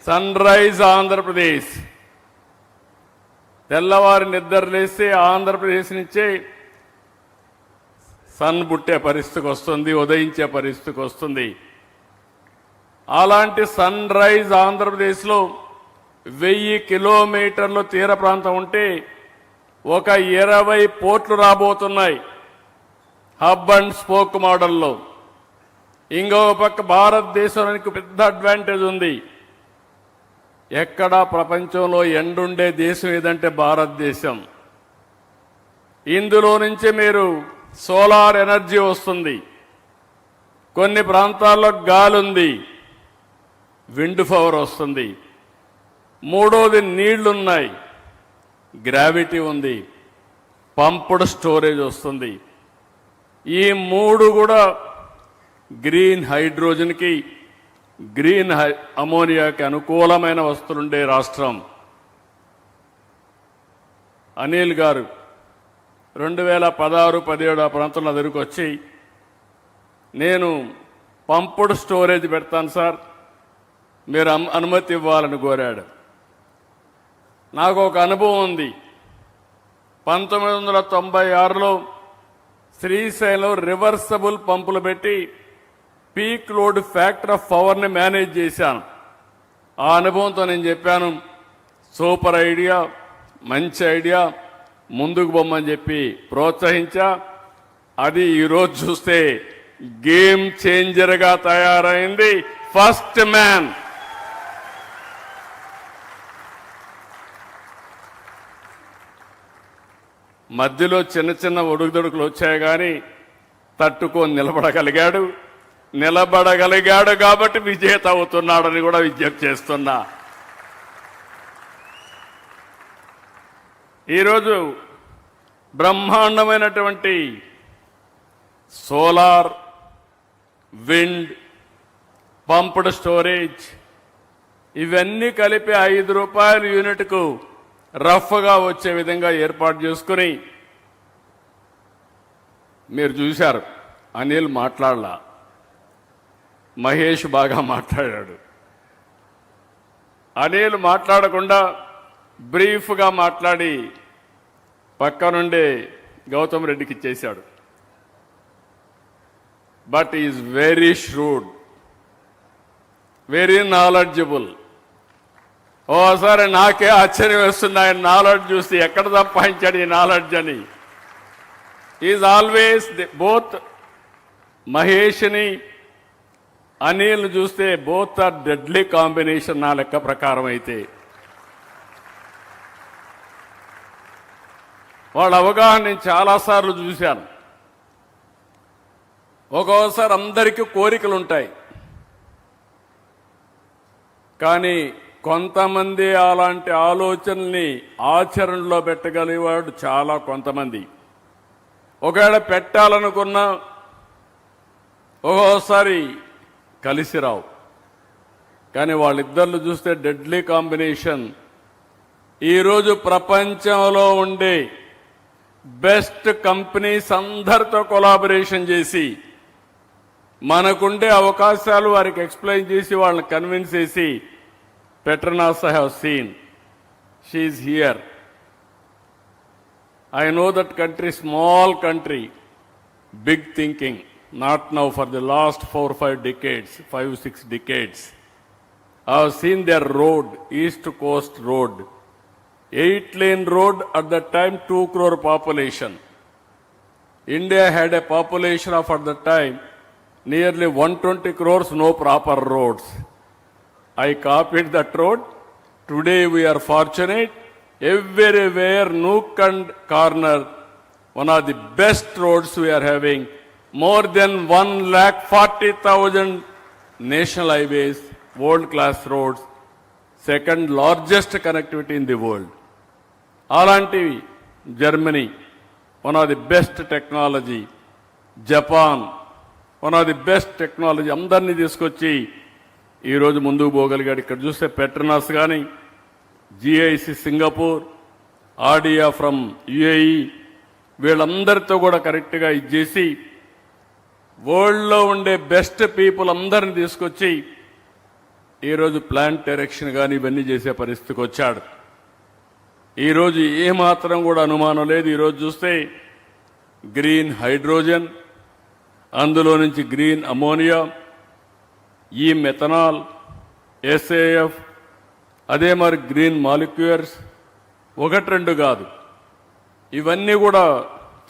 Sun rise Andhra Pradesh. తెల్లవారి నిద్రలేస్తే ఆంధ్రప్రదేశ్ నుంచే sun పుట్టే పరిస్థితికి వస్తుంది, ఉదయించే పరిస్థితికి వస్తుంది. అలాంటి సన్ రైజ్ ఆంధ్రప్రదేశ్లో 1000 కిలోమీటర్లు తీర ప్రాంతం ఉంటే ఒక 20 పోర్ట్లు రాబోతున్నాయి హబ్ అండ్ స్పోక్ మోడల్లో. ఇంకొక పక్క భారతదేశానికి పెద్ద అడ్వాంటేజ్ ఉంది. ఎక్కడా ప్రపంచంలో ఎండుండే దేశం ఏదంటే భారతదేశం. ఇందులో నుంచి మీరు సోలార్ ఎనర్జీ వస్తుంది, కొన్ని ప్రాంతాల్లో గాలి ఉంది, విండ్ పవర్ వస్తుంది. మూడోది నీళ్లున్నాయి, గ్రావిటీ ఉంది, పంప్డ్ స్టోరేజ్ వస్తుంది. ఈ మూడు కూడా గ్రీన్ హైడ్రోజన్కి, గ్రీన్ అమోనియాకి అనుకూలమైన వస్తువులుండే రాష్ట్రం. అనిల్ గారు 2016-17 ఆ ప్రాంతంలో దగ్గరికి వచ్చి నేను పంప్డ్ స్టోరేజ్ పెడతాను సార్, మీరు అనుమతి ఇవ్వాలని కోరాడు. నాకు ఒక అనుభవం ఉంది. 1996లో శ్రీశైలం రివర్సబుల్ పంపులు పెట్టి పీక్ లోడ్ ఫ్యాక్టర్ ఆఫ్ పవర్ని మేనేజ్ చేశాను. ఆ అనుభవంతో నేను చెప్పాను, సూపర్ ఐడియా, మంచి ఐడియా, ముందుకు బొమ్మని చెప్పి ప్రోత్సహించా. అది ఈరోజు చూస్తే గేమ్ చేంజర్గా తయారైంది. First man. మధ్యలో చిన్న చిన్న ఒడుగుదొడుకులు వచ్చాయి కానీ తట్టుకొని నిలబడగలిగాడు కాబట్టి విజేత అవుతున్నాడని కూడా విజ్ఞప్తి చేస్తున్నా. ఈరోజు బ్రహ్మాండమైనటువంటి సోలార్, విండ్, పంప్డ్ స్టోరేజ్ ఇవన్నీ కలిపి ₹5 యూనిట్కు రఫ్గా వచ్చే విధంగా ఏర్పాటు చేసుకుని, మీరు చూశారు అనిల్ మాట్లాడలా, మహేష్ బాగా మాట్లాడాడు. అనిల్ మాట్లాడకుండా బ్రీఫ్గా మాట్లాడి పక్క నుండే గౌతమ్ రెడ్డికి ఇచ్చేశాడు. But is very shrewd, very knowledgeable. ఓసారి నాకే ఆశ్చర్యం వేస్తుంది ఆయన నాలెడ్జ్ చూసి, ఎక్కడ సంపాదించాడు ఈ నాలెడ్జ్ అని. ఈజ్ ఆల్వేస్ బోత్ మహేష్ని అనిల్ చూస్తే బోత్ ఆర్ డెడ్లీ కాంబినేషన్ నా లెక్క ప్రకారం. అయితే వాళ్ళ అవగాహన నేను చాలాసార్లు చూశాను. ఒక్కోసారి అందరికీ కోరికలు ఉంటాయి, కానీ కొంతమంది అలాంటి ఆలోచనల్ని ఆచరణలో పెట్టగలిగేవాడు చాలా కొంతమంది. ఒకవేళ పెట్టాలనుకున్నా ఒక్కోసారి కలిసి రావు. కానీ వాళ్ళిద్దరిని చూస్తే డెడ్లీ కాంబినేషన్. ఈరోజు ప్రపంచంలో ఉండే బెస్ట్ కంపెనీస్ అందరితో కొలాబరేషన్ చేసి మనకుండే అవకాశాలు వారికి ఎక్స్ప్లెయిన్ చేసి వాళ్ళని కన్విన్స్ చేసి Petronas I have seen. She is here. I know that country, small country, big thinking. Not now, for the last 4-5 decades, 5-6 decades. I have seen their road, East Coast Road. 8-lane road at that time, 2 crore population. India had a population of at that time nearly 120 crores, no proper roads. I copied that road. Today we are fortunate. Everywhere, nook and corner, one of the best roads we are having. More than 140,000 national highways, world-class roads, second largest connectivity in the world. Alanti, Germany, one of the best technology. Japan, one of the best technology. Amdarni diskochi. ఈరోజు ముందుకు పోగలిగాడు. ఇక్కడ చూస్తే Petronas కానీ, GIC Singapore, ఆర్డియా from UAE, వీళ్ళందరితో కూడా కరెక్ట్గా ఇచ్చేసి వరల్డ్లో ఉండే బెస్ట్ పీపుల్ అందరిని తీసుకొచ్చి ఈరోజు ప్లాంట్ ఎరెక్షన్ కానీ ఇవన్నీ చేసే పరిస్థితికి వచ్చాడు. ఈరోజు ఏమాత్రం కూడా అనుమానం లేదు. ఈరోజు చూస్తే గ్రీన్ హైడ్రోజన్, అందులో నుంచి గ్రీన్ అమోనియా, ఈ మెథనాల్, ఎస్ఏఎఫ్, అదే మరి గ్రీన్ మాలిక్యూల్స్, ఒకటి రెండు కాదు, ఇవన్నీ కూడా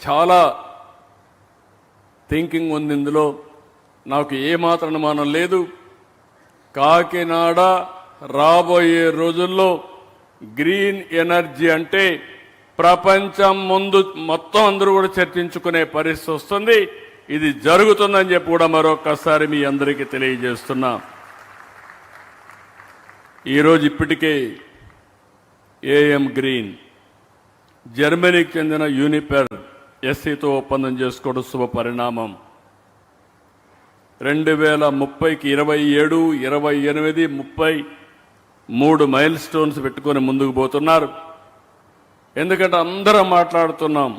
చాలా థింకింగ్ ఉంది ఇందులో. నాకు ఏమాత్రం అనుమానం లేదు. కాకినాడ రాబోయే రోజుల్లో గ్రీన్ ఎనర్జీ అంటే ప్రపంచం ముందు మొత్తం అందరూ కూడా చర్చించుకునే పరిస్థితి వస్తుంది. ఇది జరుగుతుందని చెప్పి కూడా మరొకసారి మీ అందరికీ తెలియజేస్తున్నా. ఈరోజు ఇప్పటికే ఏఎం గ్రీన్ జర్మనీకి చెందిన యూనిపెర్ ఎస్సీతో ఒప్పందం చేసుకోవడం శుభ పరిణామం. 2030కి 27, 28, 30 మైల్ స్టోన్స్ పెట్టుకొని ముందుకు పోతున్నారు. ఎందుకంటే అందరం మాట్లాడుతున్నాం